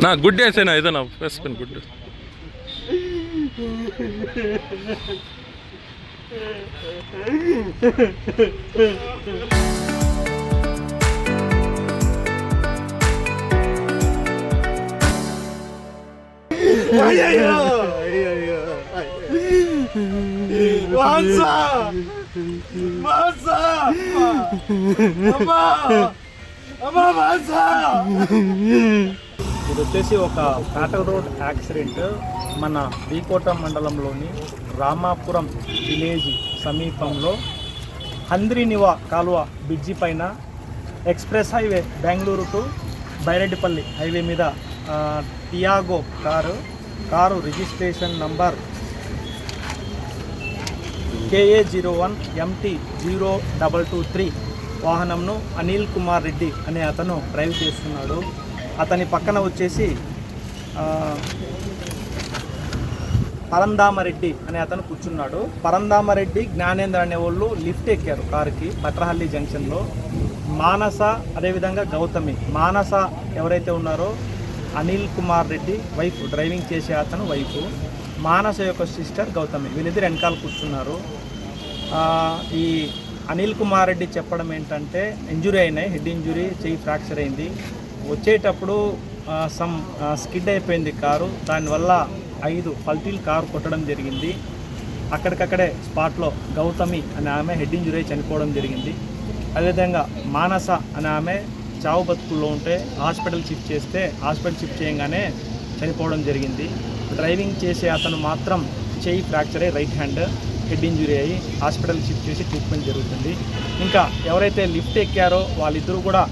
నా గుడ్ వేసేనా ఏదైనా వేసుకొని గుడ్ ఇది వచ్చేసి ఒక కాటల్ రోడ్ యాక్సిడెంట్ మన బీకోట మండలంలోని రామాపురం విలేజ్ సమీపంలో హంద్రీనివా కాలువ బ్రిడ్జి పైన express highway Bengaluru to Baireddipalli highway మీద Tiago car registration number KA01 MT 0223 వాహనంను అనిల్ కుమార్ రెడ్డి అనే అతను డ్రైవ్ చేస్తున్నాడు. అతని పక్కన వచ్చేసి పరంధామరెడ్డి అనే అతను కూర్చున్నాడు. పరంధామరెడ్డి జ్ఞానేంద్ర అనే వాళ్ళు లిఫ్ట్ ఎక్కారు కారుకి పట్రహల్లి జంక్షన్లో. మానస అదేవిధంగా గౌతమి. మానస ఎవరైతే ఉన్నారో అనిల్ కుమార్ రెడ్డి వైఫ్, డ్రైవింగ్ చేసే అతను వైఫ్. మానస యొక్క సిస్టర్ గౌతమి, వీళ్ళిద్దరు వెనకాల కూర్చున్నారు. ఈ అనిల్ కుమార్ రెడ్డి చెప్పడం ఏంటంటే ఇంజురీ అయినాయి, హెడ్ ఇంజురీ, చెయ్యి ఫ్రాక్చర్ అయింది. వచ్చేటప్పుడు స్కిడ్ అయిపోయింది కారు, దానివల్ల 5 పల్టీలు కారు కొట్టడం జరిగింది. అక్కడికక్కడే స్పాట్లో గౌతమి అనే ఆమె హెడ్ ఇంజురీ చనిపోవడం జరిగింది. అదేవిధంగా మానస అనే ఆమె చావు బతుకుల్లో ఉంటే హాస్పిటల్ షిఫ్ట్ చేయగానే చనిపోవడం జరిగింది. డ్రైవింగ్ చేసే అతను మాత్రం చెయ్యి ఫ్రాక్చర్ అయ్యి రైట్ హ్యాండ్, హెడ్ ఇంజురీ అయ్యి హాస్పిటల్ షిఫ్ట్ చేసి ట్రీట్మెంట్ జరుగుతుంది. ఇంకా ఎవరైతే లిఫ్ట్ ఎక్కారో వాళ్ళిద్దరూ కూడా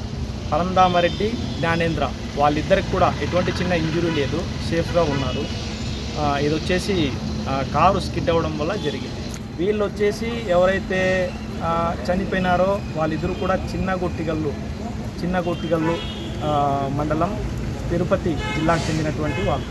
పరంధామరెడ్డి, జ్ఞానేంద్ర, వాళ్ళిద్దరికి కూడా ఎటువంటి చిన్న ఇంజురీ లేదు, సేఫ్గా ఉన్నారు. ఇది వచ్చేసి కారు స్కిడ్ అవ్వడం వల్ల జరిగింది. వీళ్ళు వచ్చేసి ఎవరైతే చనిపోయినారో వాళ్ళిద్దరూ కూడా చిన్న గొట్టిగల్లు మండలం, తిరుపతి జిల్లాకు చెందినటువంటి వాళ్ళు.